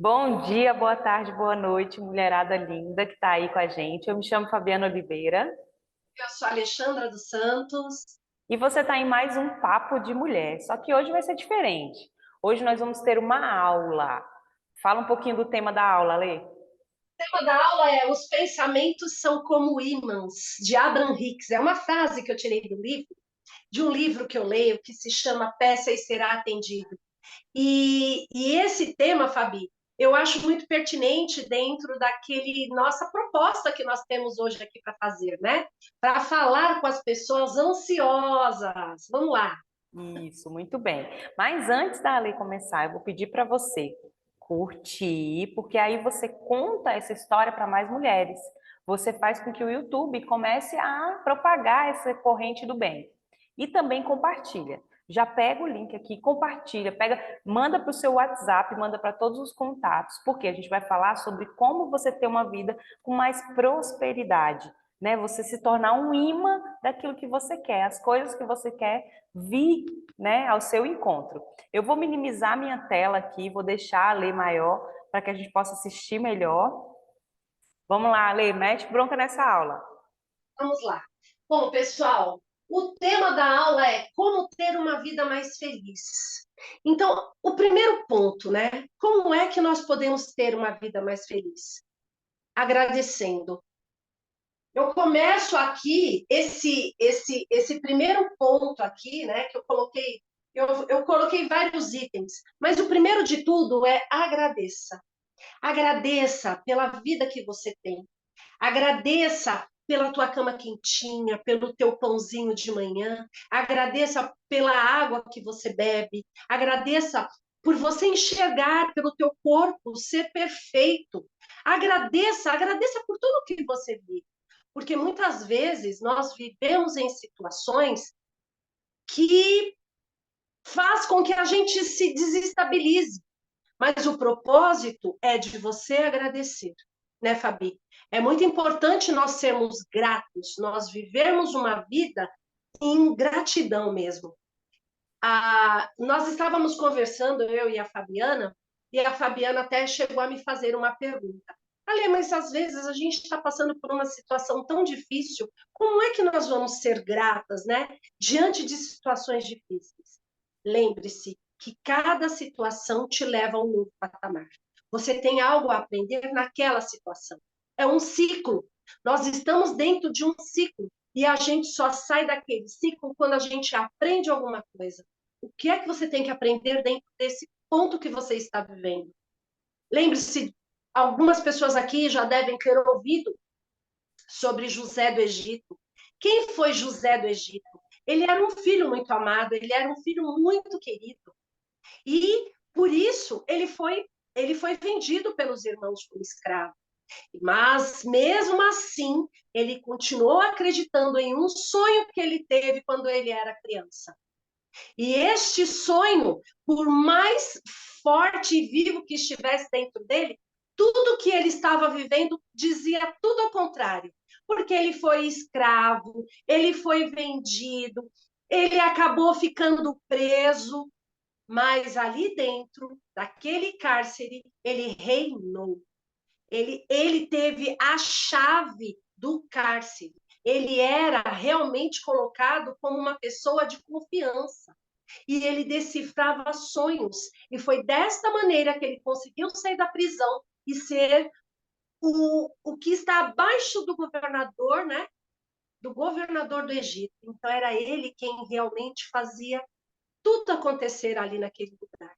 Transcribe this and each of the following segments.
Bom dia, boa tarde, boa noite, mulherada linda que está aí com a gente. Eu me chamo Fabiana Oliveira Eu sou Alexandra dos Santos. e você está em mais um Papo de Mulher. Só que hoje vai ser diferente. Hoje nós vamos ter uma aula. Fala um pouquinho do tema da aula, Lê. O tema da aula é Os pensamentos são como ímãs, de Abraham Hicks. É uma frase que eu tirei do livro, de um livro que eu leio, que se chama Peça e Será Atendido. E esse tema, Fabi, eu acho muito pertinente dentro daquele nossa proposta que nós temos hoje aqui para fazer, né? Para falar com as pessoas ansiosas. Vamos lá. Isso, muito bem. Mas antes da Lê começar, eu vou pedir para você curtir, porque aí você conta essa história para mais mulheres. Você faz com que o YouTube comece a propagar essa corrente do bem. E também compartilha. Já pega o link aqui, compartilha, pega, manda para o seu WhatsApp, manda para todos os contatos, porque a gente vai falar sobre como você ter uma vida com mais prosperidade, né? Você se tornar um imã daquilo que você quer, as coisas que você quer vir, né, ao seu encontro. Eu vou minimizar minha tela aqui, vou deixar a Lê maior para que a gente possa assistir melhor. Vamos lá, Lê, mete bronca nessa aula. Vamos lá. Bom, pessoal, o tema da aula é como ter uma vida mais feliz. Então, o primeiro ponto, né? Como é que nós podemos ter uma vida mais feliz? Agradecendo. Eu começo aqui esse primeiro ponto aqui, né? Que eu coloquei vários itens, mas o primeiro de tudo é agradeça. Agradeça pela vida que você tem. Agradeça pela tua cama quentinha, pelo teu pãozinho de manhã. Agradeça pela água que você bebe. Agradeça por você enxergar, pelo teu corpo ser perfeito. Agradeça por tudo que você vive. Porque muitas vezes nós vivemos em situações que faz com que a gente se desestabilize. Mas o propósito é de você agradecer, né, Fabi? É muito importante nós sermos gratos, nós vivermos uma vida em gratidão mesmo. Nós estávamos conversando, eu e a Fabiana até chegou a me fazer uma pergunta. Ale, mas às vezes a gente está passando por uma situação tão difícil, como é que nós vamos ser gratas, né? Diante de situações difíceis. Lembre-se que cada situação te leva a um novo patamar. Você tem algo a aprender naquela situação. É um ciclo. Nós estamos dentro de um ciclo e a gente só sai daquele ciclo quando a gente aprende alguma coisa. O que é que você tem que aprender dentro desse ponto que você está vivendo? Lembre-se, algumas pessoas aqui já devem ter ouvido sobre José do Egito. Quem foi José do Egito? Ele era um filho muito amado, ele era um filho muito querido. E, por isso, ele foi vendido pelos irmãos como escravo. Mas, mesmo assim, ele continuou acreditando em um sonho que ele teve quando ele era criança. E este sonho, por mais forte e vivo que estivesse dentro dele, tudo que ele estava vivendo dizia tudo ao contrário. Porque ele foi escravo, ele foi vendido, ele acabou ficando preso, mas ali dentro daquele cárcere, ele reinou. Ele teve a chave do cárcere. Ele era realmente colocado como uma pessoa de confiança. E ele decifrava sonhos. E foi desta maneira que ele conseguiu sair da prisão e ser o que está abaixo do governador, né? Do governador do Egito. Então, era ele quem realmente fazia tudo acontecer ali naquele lugar.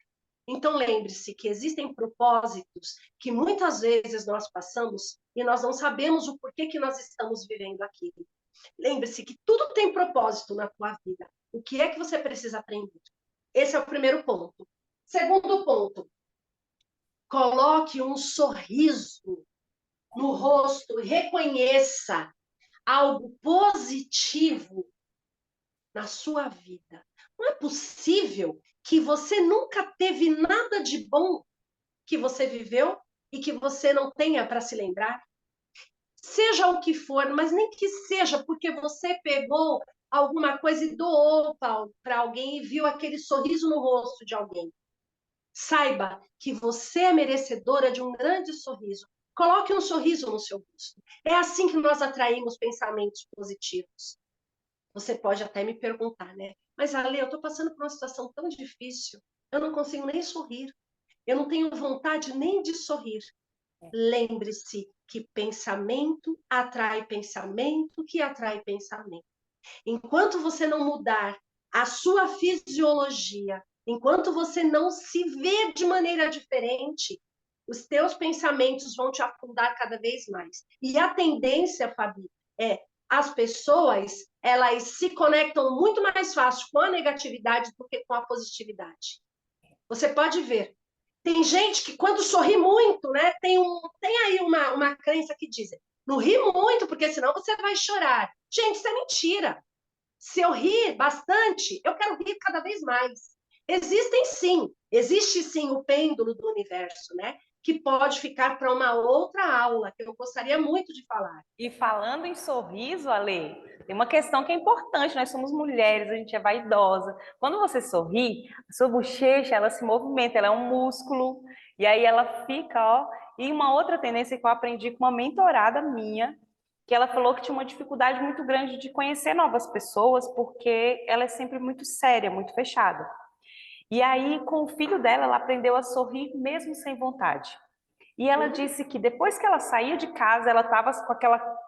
Então, lembre-se que existem propósitos que muitas vezes nós passamos e nós não sabemos o porquê que nós estamos vivendo aquilo. Lembre-se que tudo tem propósito na tua vida. O que é que você precisa aprender? Esse é o primeiro ponto. Segundo ponto, coloque um sorriso no rosto, reconheça algo positivo na sua vida. Não é possível que você nunca teve nada de bom que você viveu e que você não tenha para se lembrar. Seja o que for, mas nem que seja porque você pegou alguma coisa e doou para alguém e viu aquele sorriso no rosto de alguém. Saiba que você é merecedora de um grande sorriso. Coloque um sorriso no seu rosto. É assim que nós atraímos pensamentos positivos. Você pode até me perguntar, né? Mas, Ale, eu estou passando por uma situação tão difícil, eu não consigo nem sorrir. Eu não tenho vontade nem de sorrir. Lembre-se que pensamento atrai pensamento, que atrai pensamento. Enquanto você não mudar a sua fisiologia, enquanto você não se vê de maneira diferente, os teus pensamentos vão te afundar cada vez mais. E a tendência, Fabi, é as pessoas, elas se conectam muito mais fácil com a negatividade do que com a positividade. Você pode ver. Tem gente que quando sorri muito, né? Tem aí uma crença que diz, não ri muito, porque senão você vai chorar. Gente, isso é mentira. Se eu rir bastante, eu quero rir cada vez mais. Existe sim o pêndulo do universo, né? Que pode ficar para uma outra aula, que eu gostaria muito de falar. E falando em sorriso, Ale, tem uma questão que é importante, nós somos mulheres, a gente é vaidosa. Quando você sorri, a sua bochecha, ela se movimenta, ela é um músculo, e aí ela fica, ó. E uma outra tendência que eu aprendi com uma mentorada minha, que ela falou que tinha uma dificuldade muito grande de conhecer novas pessoas, porque ela é sempre muito séria, muito fechada. E aí, com o filho dela, ela aprendeu a sorrir mesmo sem vontade. E ela disse que depois que ela saía de casa, ela estava com aquela,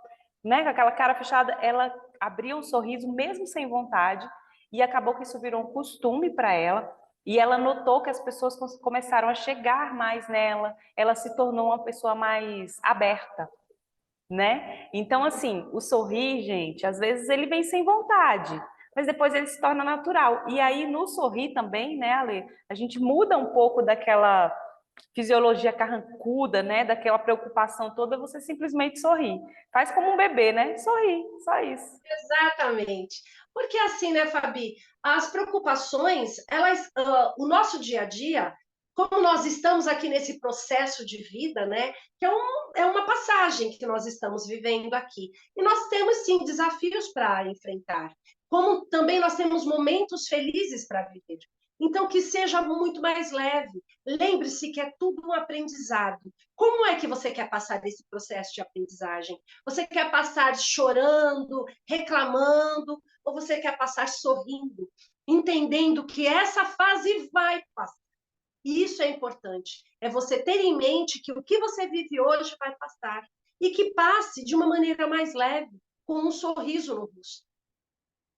né, com aquela cara fechada, ela abria um sorriso mesmo sem vontade, e acabou que isso virou um costume para ela. E ela notou que as pessoas começaram a chegar mais nela, ela se tornou uma pessoa mais aberta, né? Então, assim, o sorrir, gente, às vezes ele vem sem vontade, mas depois ele se torna natural. E aí, no sorrir também, né, Ale, a gente muda um pouco daquela fisiologia carrancuda, né, daquela preocupação toda, você simplesmente sorri. Faz como um bebê, né? Sorri, só isso. Exatamente. Porque assim, né, Fabi, as preocupações, o nosso dia a dia, como nós estamos aqui nesse processo de vida, né, que é uma passagem que nós estamos vivendo aqui. E nós temos, sim, desafios para enfrentar, como também nós temos momentos felizes para viver. Então, que seja muito mais leve. Lembre-se que é tudo um aprendizado. Como é que você quer passar esse processo de aprendizagem? Você quer passar chorando, reclamando, ou você quer passar sorrindo, entendendo que essa fase vai passar? E isso é importante. É você ter em mente que o que você vive hoje vai passar. E que passe de uma maneira mais leve, com um sorriso no rosto.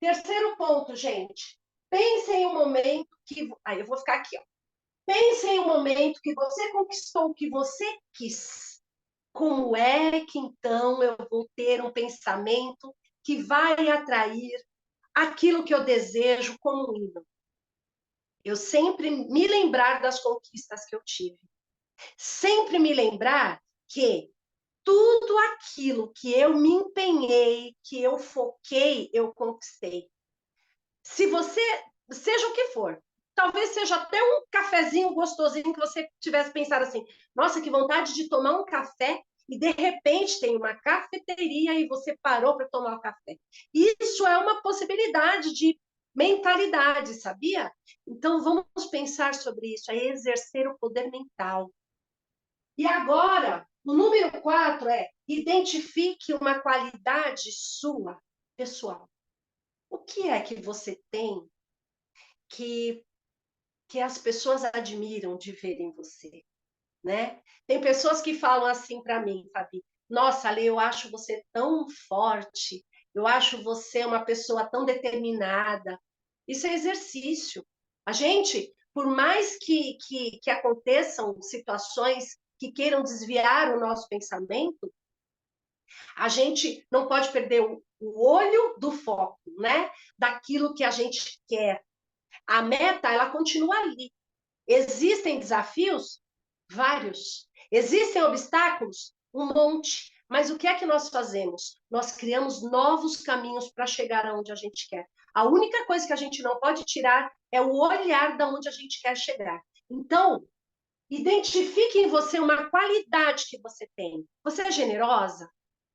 Terceiro ponto, gente. Pense em um momento que. Aí eu vou ficar aqui, ó. Pense em um momento que você conquistou o que você quis. Como é que então eu vou ter um pensamento que vai atrair aquilo que eu desejo como um imã? Eu sempre me lembrar das conquistas que eu tive. Sempre me lembrar que tudo aquilo que eu me empenhei, que eu foquei, eu conquistei. Se você, seja o que for, talvez seja até um cafezinho gostosinho que você tivesse pensado assim, nossa, que vontade de tomar um café, e de repente tem uma cafeteria e você parou para tomar o café. Isso é uma possibilidade de mentalidade, sabia? Então vamos pensar sobre isso, é exercer o poder mental. E agora, o número 4 é identifique uma qualidade sua, pessoal. O que é que você tem que, que as pessoas admiram de ver em você, né? Tem pessoas que falam assim para mim, Fabi, nossa, Ale, eu acho você tão forte, eu acho você uma pessoa tão determinada. Isso é exercício. A gente, por mais que aconteçam situações que queiram desviar o nosso pensamento, a gente não pode perder o olho do foco, né? Daquilo que a gente quer. A meta, ela continua ali. Existem desafios? Vários. Existem obstáculos? Um monte. Mas o que é que nós fazemos? Nós criamos novos caminhos para chegar aonde a gente quer. A única coisa que a gente não pode tirar é o olhar da onde a gente quer chegar. Então, identifique em você uma qualidade que você tem. Você é generosa?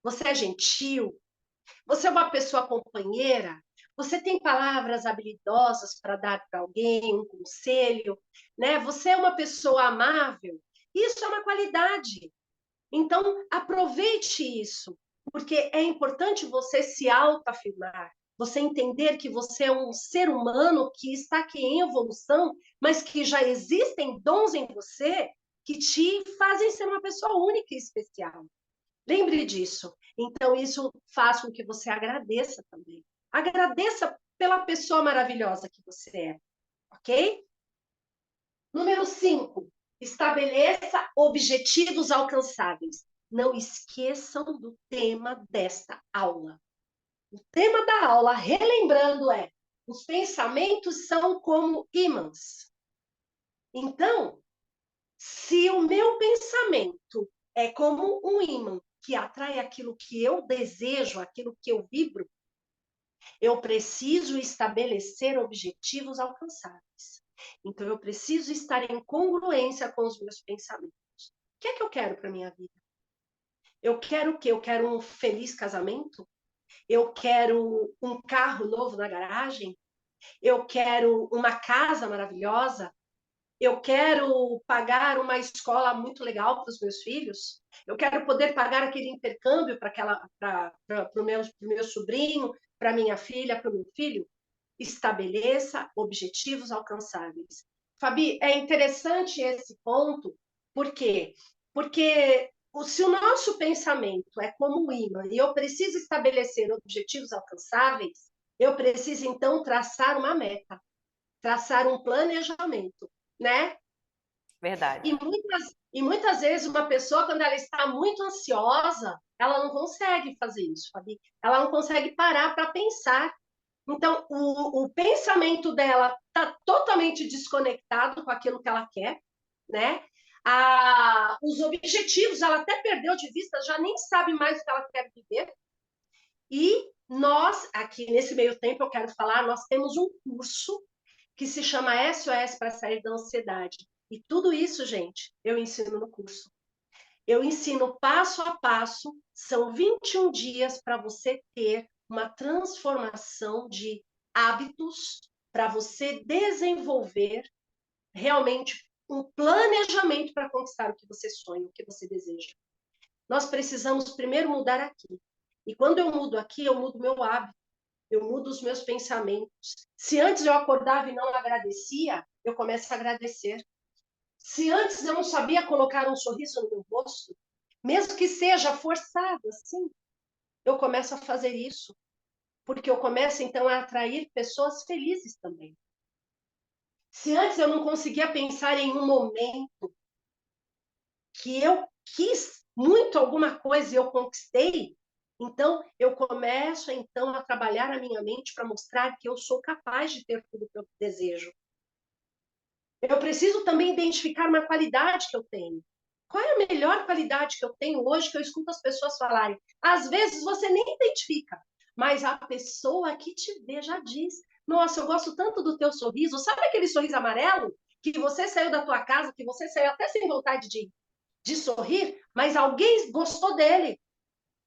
Você é gentil? Você é uma pessoa companheira? Você tem palavras habilidosas para dar para alguém, um conselho, né? Você é uma pessoa amável. Isso é uma qualidade. Então, aproveite isso, porque é importante você se autoafirmar, você entender que você é um ser humano que está aqui em evolução, mas que já existem dons em você que te fazem ser uma pessoa única e especial. Lembre disso. Então, isso faz com que você agradeça também. Agradeça pela pessoa maravilhosa que você é, ok? Número 5, estabeleça objetivos alcançáveis. Não esqueçam do tema desta aula. O tema da aula, relembrando, é: os pensamentos são como ímãs. Então, se o meu pensamento é como um ímã que atrai aquilo que eu desejo, aquilo que eu vibro, eu preciso estabelecer objetivos alcançáveis. Então, eu preciso estar em congruência com os meus pensamentos. O que é que eu quero para minha vida? Eu quero o quê? Eu quero um feliz casamento? Eu quero um carro novo na garagem? Eu quero uma casa maravilhosa? Eu quero pagar uma escola muito legal para os meus filhos? Eu quero poder pagar aquele intercâmbio para o meu sobrinho, para minha filha, para o meu filho? Estabeleça objetivos alcançáveis. Fabi, é interessante esse ponto, por quê? Porque se o nosso pensamento é como um ímã e eu preciso estabelecer objetivos alcançáveis, eu preciso então traçar uma meta, traçar um planejamento, né? Verdade. E muitas vezes uma pessoa, quando ela está muito ansiosa, ela não consegue fazer isso, Fabi. Ela não consegue parar para pensar. Então, o pensamento dela está totalmente desconectado com aquilo que ela quer, né? Os objetivos, ela até perdeu de vista, já nem sabe mais o que ela quer viver. E nós, aqui nesse meio tempo, eu quero falar, nós temos um curso que se chama SOS para sair da ansiedade. E tudo isso, gente, eu ensino no curso. Eu ensino passo a passo, são 21 dias para você ter uma transformação de hábitos, para você desenvolver realmente um planejamento para conquistar o que você sonha, o que você deseja. Nós precisamos primeiro mudar aqui. E quando eu mudo aqui, eu mudo meu hábito, eu mudo os meus pensamentos. Se antes eu acordava e não agradecia, eu começo a agradecer. Se antes eu não sabia colocar um sorriso no meu rosto, mesmo que seja forçado assim, eu começo a fazer isso, porque eu começo então a atrair pessoas felizes também. Se antes eu não conseguia pensar em um momento que eu quis muito alguma coisa e eu conquistei, então eu começo então a trabalhar a minha mente para mostrar que eu sou capaz de ter tudo que eu desejo. Eu preciso também identificar uma qualidade que eu tenho. Qual é a melhor qualidade que eu tenho hoje que eu escuto as pessoas falarem? Às vezes você nem identifica, mas a pessoa que te vê já diz: nossa, eu gosto tanto do teu sorriso. Sabe aquele sorriso amarelo que você saiu da tua casa, que você saiu até sem vontade de sorrir, mas alguém gostou dele.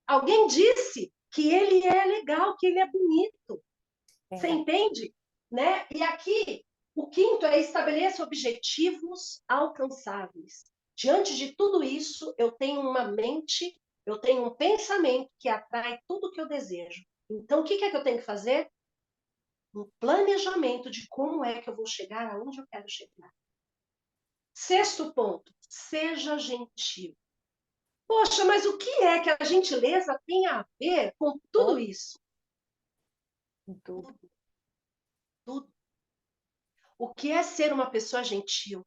Alguém disse que ele é legal, que ele é bonito. Você Verdade. entende? Né? E aqui, o quinto é estabelecer objetivos alcançáveis. Diante de tudo isso, eu tenho uma mente, eu tenho um pensamento que atrai tudo que eu desejo. Então, o que é que eu tenho que fazer? Um planejamento de como é que eu vou chegar aonde eu quero chegar. Sexto ponto, seja gentil. Poxa, mas o que é que a gentileza tem a ver com tudo Tudo, isso? tudo. Tudo. O que é ser uma pessoa gentil?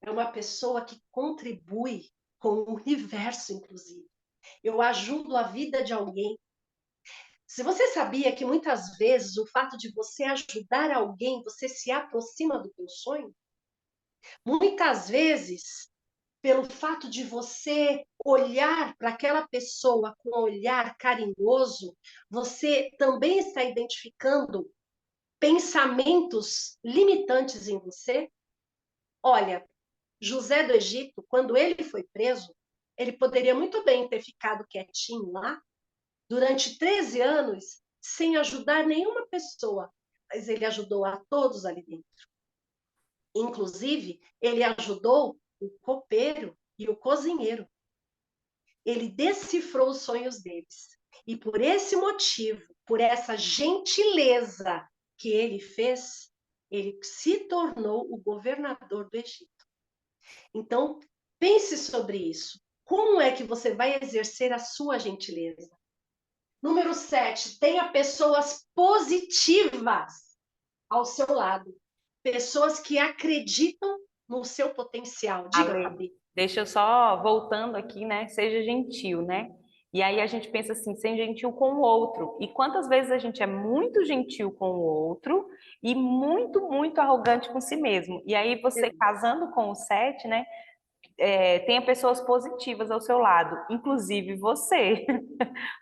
É uma pessoa que contribui com o universo, inclusive. Eu ajudo a vida de alguém. Se você sabia que muitas vezes o fato de você ajudar alguém, você se aproxima do teu sonho? Muitas vezes, pelo fato de você olhar para aquela pessoa com um olhar carinhoso, você também está identificando pensamentos limitantes em você? Olha, José do Egito, quando ele foi preso, ele poderia muito bem ter ficado quietinho lá durante 13 anos, sem ajudar nenhuma pessoa, mas ele ajudou a todos ali dentro. Inclusive, ele ajudou o copeiro e o cozinheiro. Ele decifrou os sonhos deles. E por esse motivo, por essa gentileza que ele fez, ele se tornou o governador do Egito. Então, pense sobre isso. Como é que você vai exercer a sua gentileza? Número 7, tenha pessoas positivas ao seu lado. Pessoas que acreditam no seu potencial. Diga, Ale, Fabi. deixa eu só voltando aqui, né? Seja gentil, né? E aí a gente pensa assim, ser gentil com o outro. E quantas vezes a gente é muito gentil com o outro e muito, muito arrogante com si mesmo. E aí você casando com o 7, né? Tenha pessoas positivas ao seu lado, inclusive você.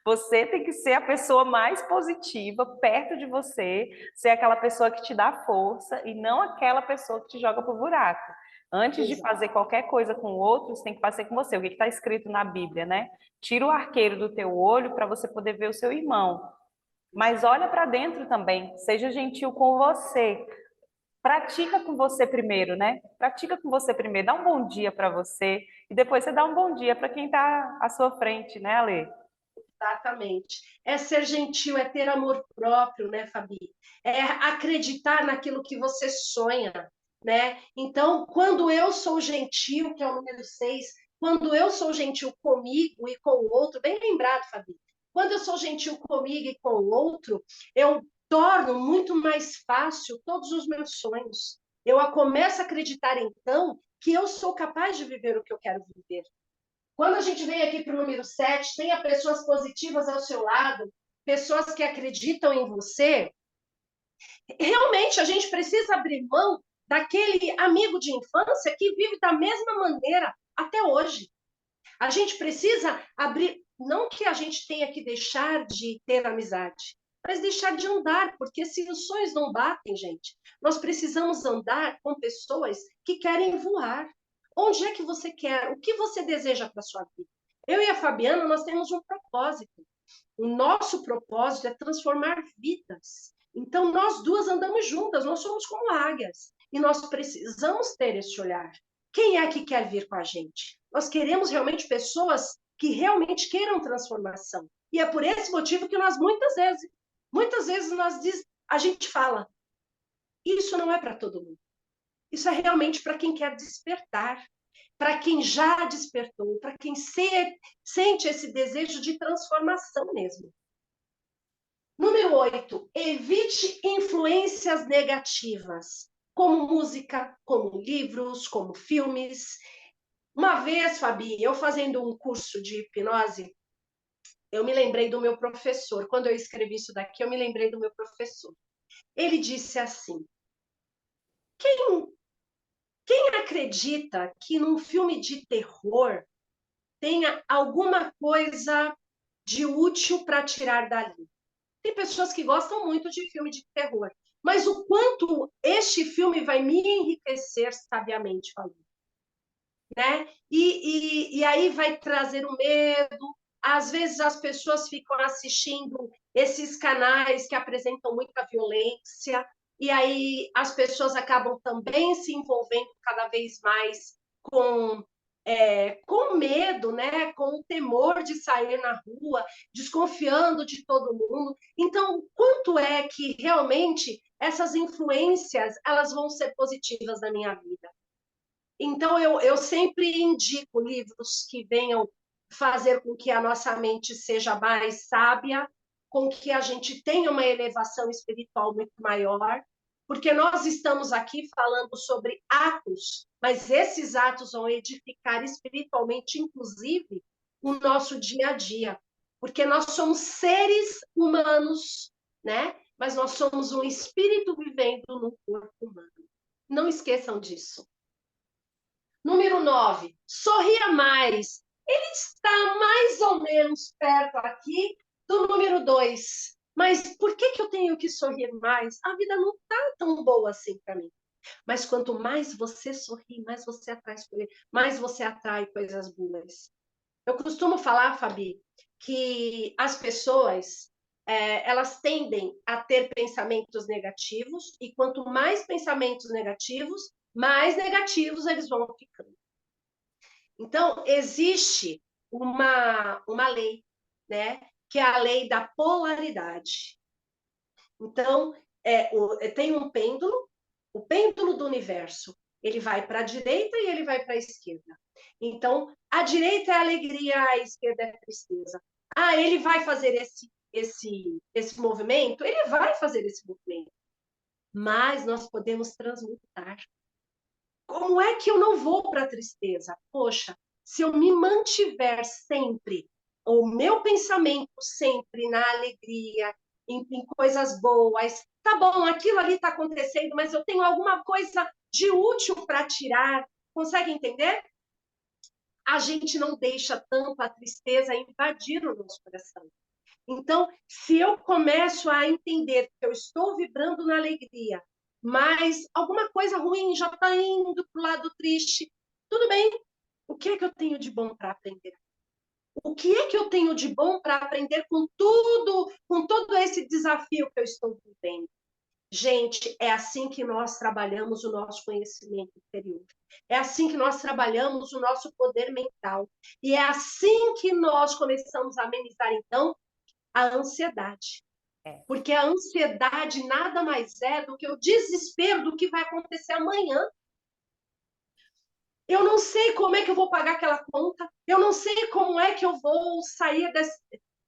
Você tem que ser a pessoa mais positiva perto de você, ser aquela pessoa que te dá força e não aquela pessoa que te joga pro buraco. Antes de Exato. fazer qualquer coisa com outros, tem que fazer com você. O que está escrito na Bíblia, né? Tira o arqueiro do teu olho para você poder ver o seu irmão. Mas olha para dentro também. Seja gentil com você. Pratica com você primeiro, né? Pratica com você primeiro. Dá um bom dia para você e depois você dá um bom dia para quem está à sua frente, né, Ale? Exatamente. É ser gentil, é ter amor próprio, né, Fabi? É acreditar naquilo que você sonha, né? Então, quando eu sou gentil, que é o número 6, quando eu sou gentil comigo e com o outro, bem lembrado, Fabi, quando eu sou gentil comigo e com o outro, eu torno muito mais fácil todos os meus sonhos. Eu começo a acreditar, então, que eu sou capaz de viver o que eu quero viver. Quando a gente vem aqui para o número 7, tenha pessoas positivas ao seu lado, pessoas que acreditam em você. Realmente, a gente precisa abrir mão daquele amigo de infância que vive da mesma maneira até hoje. A gente precisa abrir, não que a gente tenha que deixar de ter amizade, mas deixar de andar, porque se os sonhos não batem, gente, nós precisamos andar com pessoas que querem voar. Onde é que você quer? O que você deseja para sua vida? Eu e a Fabiana, nós temos um propósito. O nosso propósito é transformar vidas. Então, nós duas andamos juntas, nós somos como águias. E nós precisamos ter esse olhar. Quem é que quer vir com a gente? Nós queremos realmente pessoas que realmente queiram transformação. E é por esse motivo que nós muitas vezes a gente fala, isso não é para todo mundo. Isso é realmente para quem quer despertar, para quem já despertou, para quem sente esse desejo de transformação mesmo. Número 8, evite influências negativas, como música, como livros, como filmes. Uma vez, Fabi, eu fazendo um curso de hipnose, eu me lembrei do meu professor. Quando eu escrevi isso daqui, eu me lembrei do meu professor. Ele disse assim: quem, quem acredita que num filme de terror tenha alguma coisa de útil para tirar dali? Tem pessoas que gostam muito de filme de terror, mas o quanto este filme vai me enriquecer, sabiamente falando, né? E aí vai trazer o medo. Às vezes as pessoas ficam assistindo esses canais que apresentam muita violência, e aí as pessoas acabam também se envolvendo cada vez mais com medo, né? Com o temor de sair na rua, desconfiando de todo mundo. Então, quanto é que realmente essas influências elas vão ser positivas na minha vida? Então, eu sempre indico livros que venham fazer com que a nossa mente seja mais sábia, com que a gente tenha uma elevação espiritual muito maior, porque nós estamos aqui falando sobre atos, mas esses atos vão edificar espiritualmente, inclusive, o nosso dia a dia, porque nós somos seres humanos, né? Mas nós somos um espírito vivendo no corpo humano. Não esqueçam disso. Número 9, sorria mais. Ele está mais ou menos perto aqui do número 2. Mas por que eu tenho que sorrir mais? A vida não está tão boa assim para mim. Mas quanto mais você sorri, mais você atrai coisas boas. Eu costumo falar, Fabi, que as pessoas elas tendem a ter pensamentos negativos, e quanto mais pensamentos negativos, mais negativos eles vão ficando. Então, existe uma lei, né, que é a lei da polaridade. Então, tem um pêndulo, o pêndulo do universo, ele vai para a direita e ele vai para a esquerda. Então, a direita é alegria, a esquerda é tristeza. Ah, ele vai fazer esse movimento? Ele vai fazer esse movimento. Mas nós podemos transmutar. Como é que eu não vou para a tristeza? Poxa, se eu me mantiver sempre, o meu pensamento sempre na alegria, em coisas boas, tá bom, aquilo ali está acontecendo, mas eu tenho alguma coisa de útil para tirar. Consegue entender? A gente não deixa tanto a tristeza invadir o nosso coração. Então, se eu começo a entender que eu estou vibrando na alegria, mas alguma coisa ruim já está indo para o lado triste, tudo bem. O que é que eu tenho de bom para aprender? O que é que eu tenho de bom para aprender com todo esse desafio que eu estou vivendo? Gente, é assim que nós trabalhamos o nosso conhecimento interior. É assim que nós trabalhamos o nosso poder mental. E é assim que nós começamos a amenizar, então, a ansiedade. É. Porque a ansiedade nada mais é do que o desespero do que vai acontecer amanhã. Eu não sei como é que eu vou pagar aquela conta, eu não sei como é que eu vou sair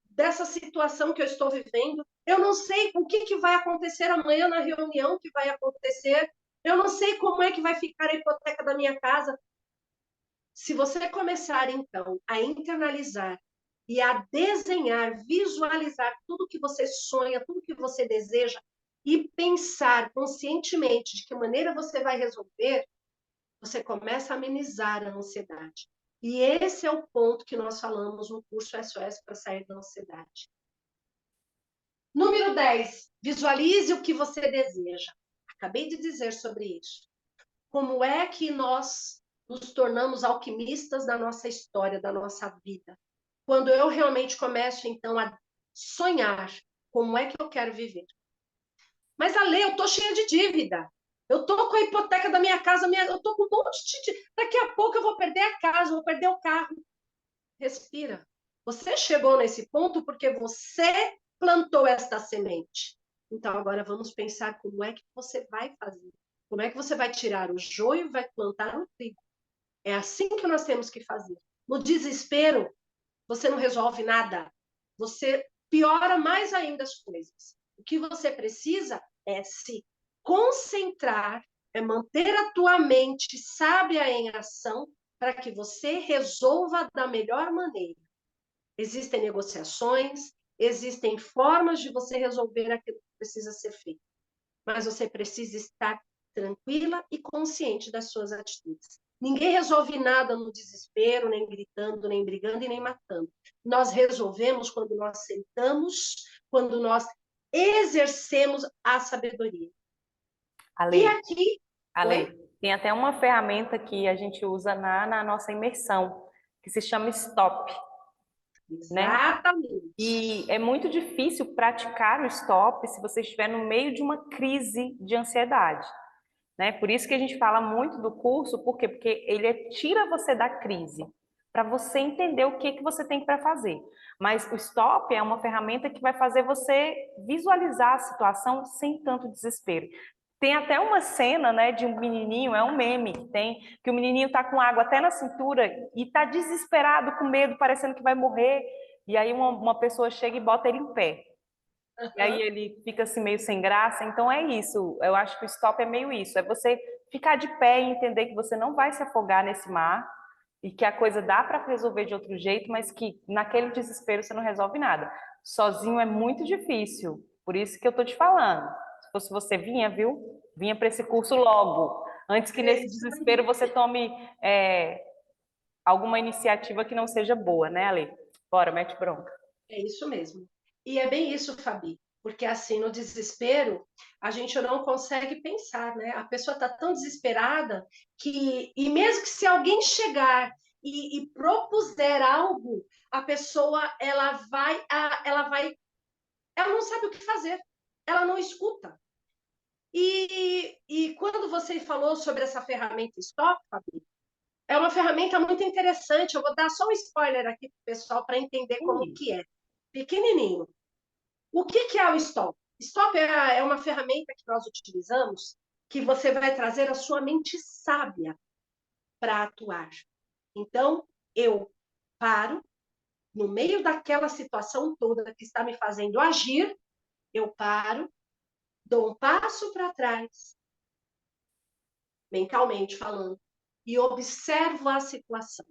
dessa situação que eu estou vivendo, eu não sei o que vai acontecer amanhã na reunião que vai acontecer, eu não sei como é que vai ficar a hipoteca da minha casa. Se você começar, então, a internalizar e a desenhar, visualizar tudo que você sonha, tudo que você deseja, e pensar conscientemente de que maneira você vai resolver, você começa a amenizar a ansiedade. E esse é o ponto que nós falamos no curso SOS para sair da ansiedade. Número 10, visualize o que você deseja. Acabei de dizer sobre isso. Como é que nós nos tornamos alquimistas da nossa história, da nossa vida? Quando eu realmente começo, então, a sonhar como é que eu quero viver. Mas, Ale, eu tô cheia de dívida. Eu tô com a hipoteca da minha casa, eu tô com um monte de... Daqui a pouco eu vou perder a casa, vou perder o carro. Respira. Você chegou nesse ponto porque você plantou esta semente. Então, agora vamos pensar como é que você vai fazer. Como é que você vai tirar o joio e vai plantar o trigo. É assim que nós temos que fazer. No desespero, você não resolve nada. Você piora mais ainda as coisas. O que você precisa é se concentrar, é manter a tua mente sábia em ação para que você resolva da melhor maneira. Existem negociações, existem formas de você resolver aquilo que precisa ser feito. Mas você precisa estar tranquila e consciente das suas atitudes. Ninguém resolve nada no desespero, nem gritando, nem brigando e nem matando. Nós resolvemos quando nós sentamos, quando nós exercemos a sabedoria. E Ale, aqui, Ale, oi? tem até uma ferramenta que a gente usa na nossa imersão, que se chama Stop, né? Exatamente. E é muito difícil praticar o stop se você estiver no meio de uma crise de ansiedade, né? Por isso que a gente fala muito do curso, por quê? Porque ele tira você da crise, para você entender o que que você tem para fazer. Mas o stop é uma ferramenta que vai fazer você visualizar a situação sem tanto desespero. Tem até uma cena, né, de um menininho, é um meme que tem, que o menininho tá com água até na cintura e tá desesperado, com medo, parecendo que vai morrer. E aí uma pessoa chega e bota ele em pé. E aí Uhum. ele fica assim meio sem graça. Então é isso. Eu acho que o stop é meio isso. É você ficar de pé e entender que você não vai se afogar nesse mar e que a coisa dá para resolver de outro jeito, mas que naquele desespero você não resolve nada. Sozinho é muito difícil. Por isso que eu tô te falando. Se fosse você, vinha, viu? Vinha para esse curso logo. Antes que É nesse isso desespero aí. você tome alguma iniciativa que não seja boa, né, Ale? Bora, mete bronca. É isso mesmo. E é bem isso, Fabi, porque assim, no desespero, a gente não consegue pensar, né? A pessoa está tão desesperada e mesmo que se alguém chegar e propuser algo, a pessoa ela vai ela não sabe o que fazer, ela não escuta. E quando você falou sobre essa ferramenta Stop, Fabi, é uma ferramenta muito interessante. Eu vou dar só um spoiler aqui para o pessoal para entender como Sim. que é. Pequenininho. O que é o Stop? Stop é uma ferramenta que nós utilizamos que você vai trazer a sua mente sábia para atuar. Então, eu paro no meio daquela situação toda que está me fazendo agir, eu paro, dou um passo para trás, mentalmente falando, e observo a situação.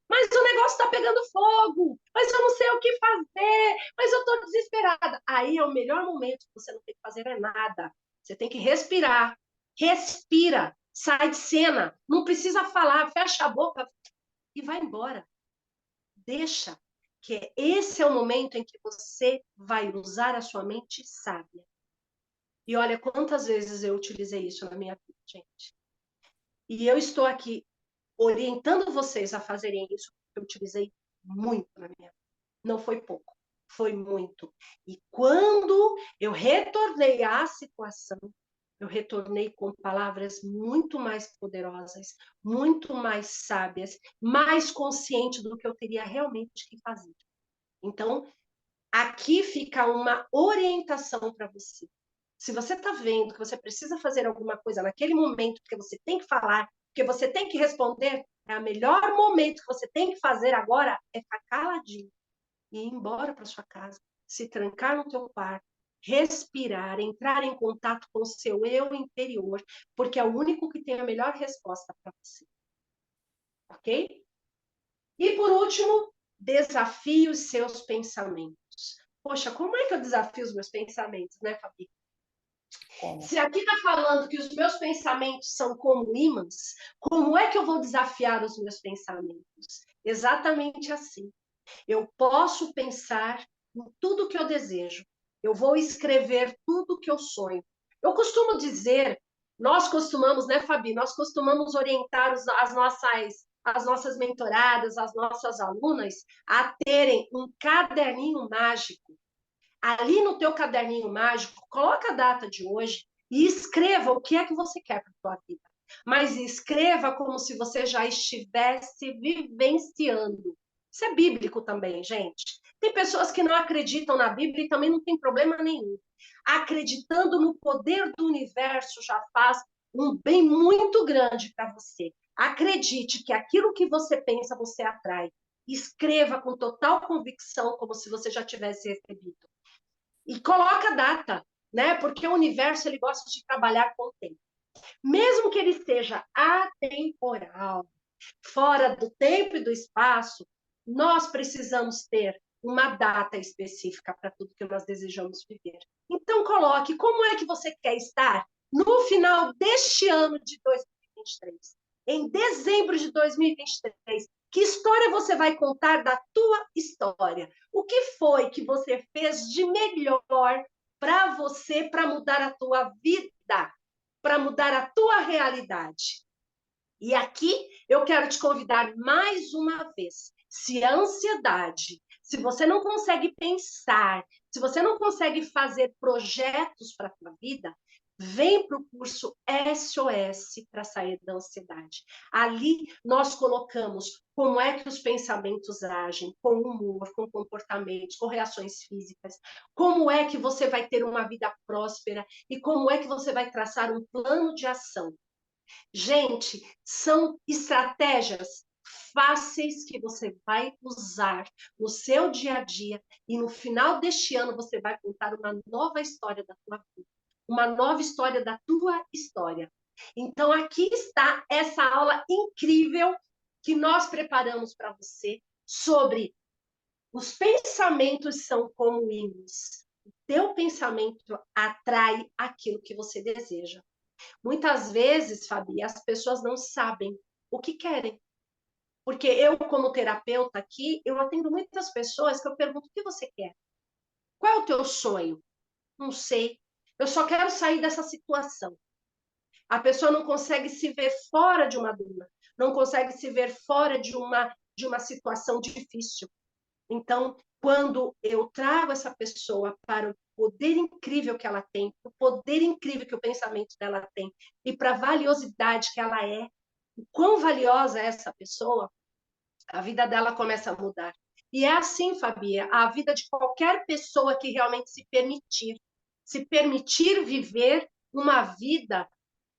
Mas o negócio está pegando fogo, mas eu não sei o que fazer, mas eu estou desesperada. Aí é o melhor momento que você não tem que fazer é nada. Você tem que respirar. Respira, sai de cena, não precisa falar, fecha a boca e vai embora. Deixa, que esse é o momento em que você vai usar a sua mente sábia. E olha quantas vezes eu utilizei isso na minha vida, gente. E eu estou aqui orientando vocês a fazerem isso, porque eu utilizei muito na minha vida. Não foi pouco, foi muito. E quando eu retornei à situação, eu retornei com palavras muito mais poderosas, muito mais sábias, mais consciente do que eu teria realmente que fazer. Então, aqui fica uma orientação para você. Se você está vendo que você precisa fazer alguma coisa naquele momento, porque você tem que falar, porque você tem que responder, é o melhor momento que você tem que fazer agora é ficar caladinho e ir embora para sua casa, se trancar no teu quarto, respirar, entrar em contato com o seu eu interior, porque é o único que tem a melhor resposta para você. Ok? E por último, desafie os seus pensamentos. Poxa, como é que eu desafio os meus pensamentos, né, Fabi? Como? Se aqui está falando que os meus pensamentos são como ímãs, como é que eu vou desafiar os meus pensamentos? Exatamente assim. Eu posso pensar em tudo que eu desejo. Eu vou escrever tudo que eu sonho. Eu costumo dizer, nós costumamos, né, Fabi? Nós costumamos orientar as nossas mentoradas, as nossas alunas a terem um caderninho mágico. Ali no teu caderninho mágico, coloca a data de hoje e escreva o que é que você quer para a tua vida. Mas escreva como se você já estivesse vivenciando. Isso é bíblico também, gente. Tem pessoas que não acreditam na Bíblia e também não tem problema nenhum. Acreditando no poder do universo já faz um bem muito grande para você. Acredite que aquilo que você pensa, você atrai. Escreva com total convicção, como se você já tivesse recebido. E coloca a data, né? Porque o universo ele gosta de trabalhar com o tempo. Mesmo que ele seja atemporal, fora do tempo e do espaço, nós precisamos ter uma data específica para tudo que nós desejamos viver. Então, coloque como é que você quer estar no final deste ano de 2023, em dezembro de 2023. Que história você vai contar da tua história? O que foi que você fez de melhor para você, para mudar a tua vida, para mudar a tua realidade? E aqui eu quero te convidar mais uma vez. Se a ansiedade, se você não consegue pensar, se você não consegue fazer projetos para a sua vida, vem para o curso SOS para sair da ansiedade. Ali nós colocamos como é que os pensamentos agem, com humor, com comportamentos, com reações físicas, como é que você vai ter uma vida próspera e como é que você vai traçar um plano de ação. Gente, são estratégias fáceis que você vai usar no seu dia a dia e no final deste ano você vai contar uma nova história da tua vida, uma nova história da tua história. Então aqui está essa aula incrível que nós preparamos para você sobre os pensamentos são como ímãs. O teu pensamento atrai aquilo que você deseja. Muitas vezes, Fabi, as pessoas não sabem o que querem. Porque eu, como terapeuta aqui, eu atendo muitas pessoas que eu pergunto: o que você quer? Qual é o teu sonho? Não sei. Eu só quero sair dessa situação. A pessoa não consegue se ver fora de uma dúvida, não consegue se ver fora de uma situação difícil. Então, quando eu trago essa pessoa para o poder incrível que ela tem, o poder incrível que o pensamento dela tem, e para a valiosidade que ela é, o quão valiosa é essa pessoa, a vida dela começa a mudar. E é assim, Fabia, a vida de qualquer pessoa que realmente se permitir viver uma vida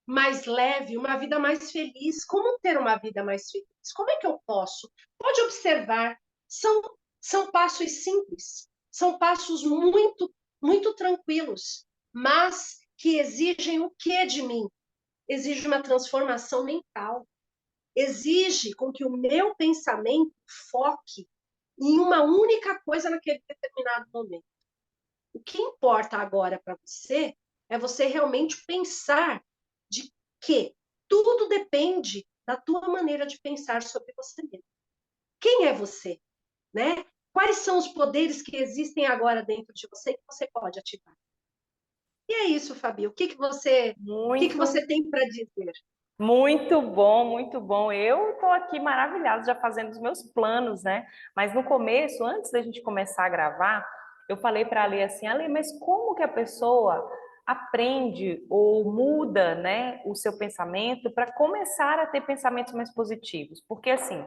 mais leve, uma vida mais feliz. Como ter uma vida mais feliz? Como é que eu posso? Pode observar, são, são passos simples, são passos muito tranquilos, mas que exigem o que de mim? Exige uma transformação mental, exige com que o meu pensamento foque em uma única coisa naquele determinado momento. O que importa agora para você é você realmente pensar de que tudo depende da tua maneira de pensar sobre você mesmo. Quem é você, né? Quais são os poderes que existem agora dentro de você que você pode ativar? E é isso, Fabi. O que Muito, você tem para dizer? muito bom, muito bom. Eu estou aqui maravilhada, já fazendo os meus planos, né? Mas no começo, antes da gente começar a gravar, eu falei para a Ale assim, Ale, mas como que a pessoa aprende ou muda, né, o seu pensamento para começar a ter pensamentos mais positivos? Porque assim,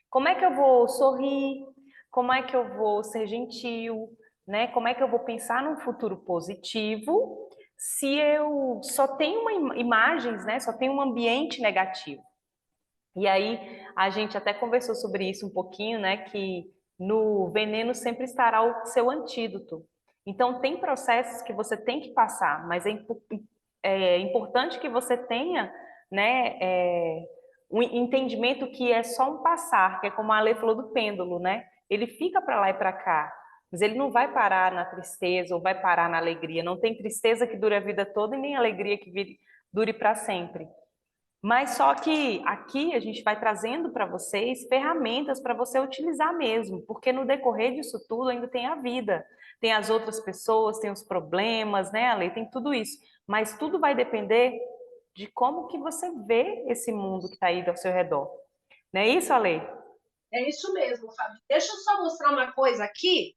como é que eu vou sorrir? Como é que eu vou ser gentil? Né? Como é que eu vou pensar num futuro positivo se eu só tenho imagens, né? Só tenho um ambiente negativo? E aí a gente até conversou sobre isso um pouquinho, né? Que no veneno sempre estará o seu antídoto. Então tem processos que você tem que passar, mas é importante que você tenha, né? Um entendimento que é só um passar, que é como a Ale falou do pêndulo, né? Ele fica para lá e para cá, mas ele não vai parar na tristeza ou vai parar na alegria. Não tem tristeza que dure a vida toda e nem alegria que dure para sempre. Mas só que aqui a gente vai trazendo para vocês ferramentas para você utilizar mesmo, porque no decorrer disso tudo ainda tem a vida, tem as outras pessoas, tem os problemas, né, Ale? Tem tudo isso. Mas tudo vai depender de como que você vê esse mundo que está aí ao seu redor. Não é isso, Ale? É isso mesmo, Fabi. Deixa eu só mostrar uma coisa aqui.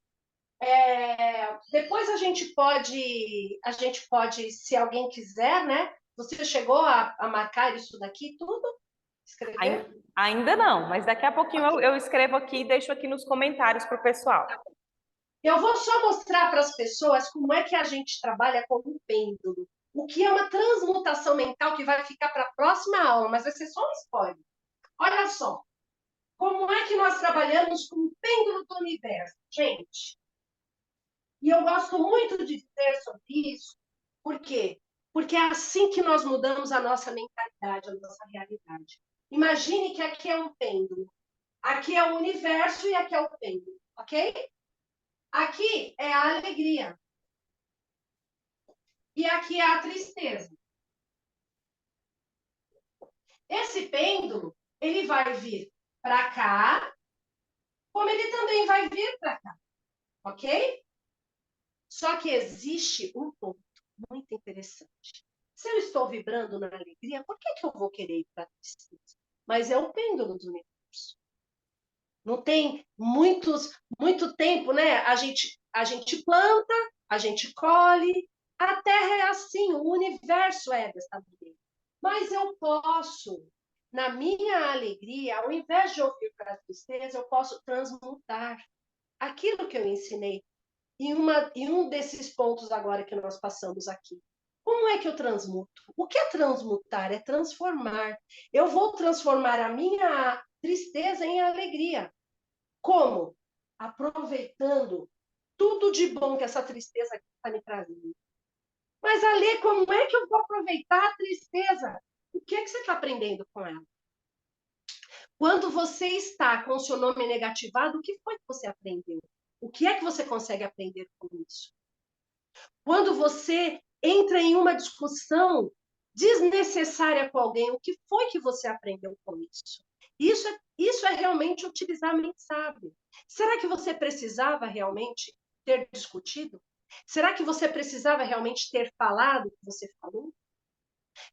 Depois a gente pode, se alguém quiser, né? Você chegou a marcar isso daqui tudo? Escrever? Ainda não, mas daqui a pouquinho Ok. eu escrevo aqui e deixo aqui nos comentários para o pessoal. Eu vou só mostrar para as pessoas como é que a gente trabalha com um pêndulo. O que é uma transmutação mental que vai ficar para a próxima aula, mas vai ser só um spoiler. Olha só, como é que nós trabalhamos com o pêndulo do universo, gente? E eu gosto muito de dizer sobre isso, por quê? Porque é assim que nós mudamos a nossa mentalidade, a nossa realidade. Imagine que aqui é um pêndulo, aqui é o universo e aqui é o pêndulo, ok? Aqui é a alegria e aqui é a tristeza. Esse pêndulo, ele vai vir para cá, como ele também vai vir para cá, ok? Só que existe um ponto muito interessante. Se eu estou vibrando na alegria, por que eu vou querer ir para a tristeza? Mas é o pêndulo do universo. Não tem muito tempo, né? A gente planta, a gente colhe, a Terra é assim, o universo é dessa maneira. Mas eu posso, na minha alegria, ao invés de ouvir para a tristeza, eu posso transmutar aquilo que eu ensinei em um desses pontos agora que nós passamos aqui. Como é que eu transmuto? O que é transmutar? É transformar. Eu vou transformar a minha tristeza em alegria. Como? Aproveitando tudo de bom que essa tristeza está me trazendo. Mas, Ale, como é que eu vou aproveitar a tristeza? O que é que você está aprendendo com ela? Quando você está com o seu nome negativado, o que foi que você aprendeu? O que é que você consegue aprender com isso? Quando você entra em uma discussão desnecessária com alguém, o que foi que você aprendeu com isso? Isso é realmente utilizar a mente sábia. Será que você precisava realmente ter discutido? Será que você precisava realmente ter falado o que você falou?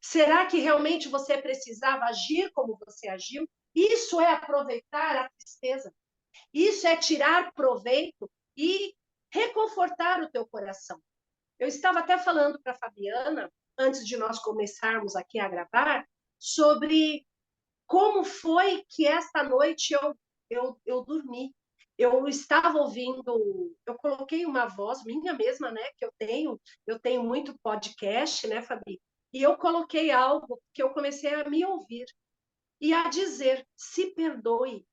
Será que realmente você precisava agir como você agiu? Isso é aproveitar a tristeza. Isso é tirar proveito e reconfortar o teu coração. Eu estava até falando para a Fabiana, antes de nós começarmos aqui a gravar, sobre como foi que esta noite eu dormi. Eu estava ouvindo, eu coloquei uma voz minha mesma, né, que eu tenho muito podcast, né, Fabi? E eu coloquei algo que eu comecei a me ouvir e a dizer: se perdoe.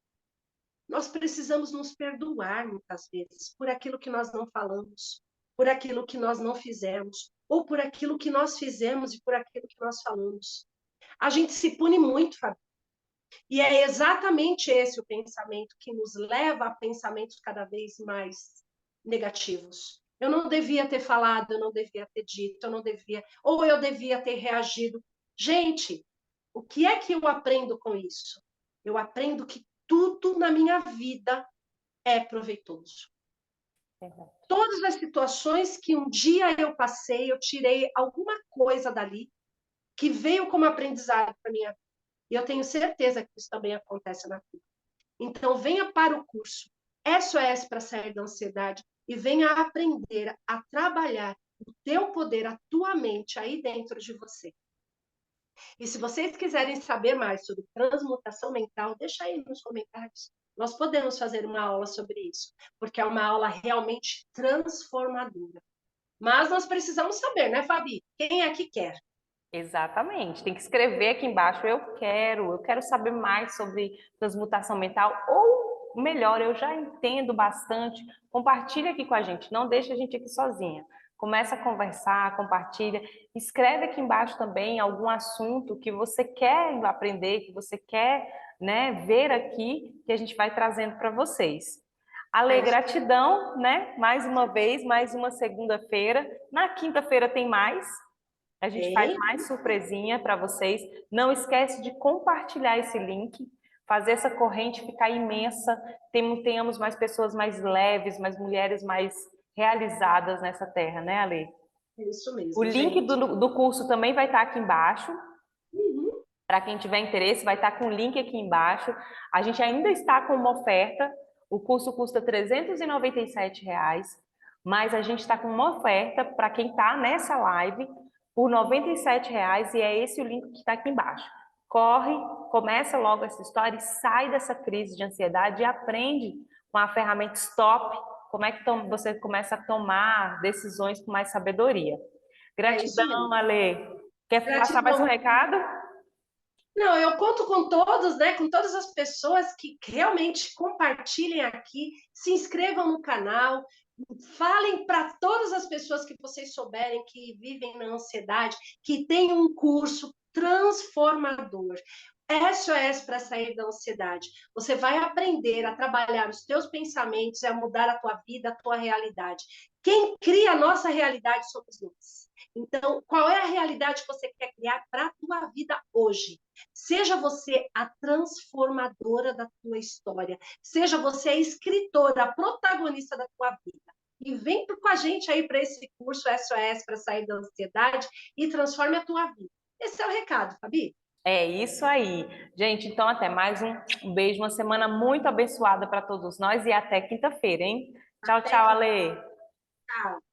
Nós precisamos nos perdoar muitas vezes por aquilo que nós não falamos, por aquilo que nós não fizemos, ou por aquilo que nós fizemos e por aquilo que nós falamos. A gente se pune muito, Fabi. E é exatamente esse o pensamento que nos leva a pensamentos cada vez mais negativos. Eu não devia ter falado, eu não devia ter dito, eu não devia, ou eu devia ter reagido. Gente, o que é que eu aprendo com isso? Eu aprendo que tudo na minha vida é proveitoso. Todas as situações que um dia eu passei, eu tirei alguma coisa dali que veio como aprendizado para minha vida. E eu tenho certeza que isso também acontece na vida. Então, venha para o curso SOS para sair da ansiedade e venha aprender a trabalhar o teu poder, a tua mente aí dentro de você. E se vocês quiserem saber mais sobre transmutação mental, deixa aí nos comentários. Nós podemos fazer uma aula sobre isso, porque é uma aula realmente transformadora. Mas nós precisamos saber, né, Fabi? Quem é que quer? Exatamente, tem que escrever aqui embaixo, eu quero saber mais sobre transmutação mental, ou melhor, eu já entendo bastante, compartilha aqui com a gente, não deixa a gente aqui sozinha. Começa a conversar, compartilha, escreve aqui embaixo também algum assunto que você quer aprender, que você quer, né, ver aqui, que a gente vai trazendo para vocês. Ale, gratidão, né? Mais uma vez, mais uma segunda-feira. Na quinta-feira tem mais. A gente faz mais surpresinha para vocês. Não esquece de compartilhar esse link, fazer essa corrente ficar imensa. Tenhamos mais pessoas mais leves, mais mulheres mais realizadas nessa terra, né, Ale? É isso mesmo. O link do curso também vai estar aqui embaixo. Uhum. Para quem tiver interesse, vai estar com o link aqui embaixo. A gente ainda está com uma oferta. O curso custa R$ 397, mas a gente está com uma oferta para quem está nessa live por R$ 97, e é esse o link que está aqui embaixo. Corre, começa logo essa história e sai dessa crise de ansiedade e aprende com a ferramenta Stop como é que você começa a tomar decisões com mais sabedoria. Gratidão, Ale. Quer passar mais um recado? Não, eu conto com todos, né? Com todas as pessoas que realmente compartilhem aqui, se inscrevam no canal, falem para todas as pessoas que vocês souberem que vivem na ansiedade, que tem um curso transformador. SOS para sair da ansiedade. Você vai aprender a trabalhar os teus pensamentos e a mudar a tua vida, a tua realidade. Quem cria a nossa realidade somos nós. Então, qual é a realidade que você quer criar para a tua vida hoje? Seja você a transformadora da tua história. Seja você a escritora, a protagonista da tua vida. E vem com a gente aí para esse curso SOS para sair da ansiedade e transforme a tua vida. Esse é o recado, Fabi. É isso aí. Gente, então até mais um beijo, uma semana muito abençoada para todos nós e até quinta-feira, hein? Tchau, tchau, Ale. Tchau.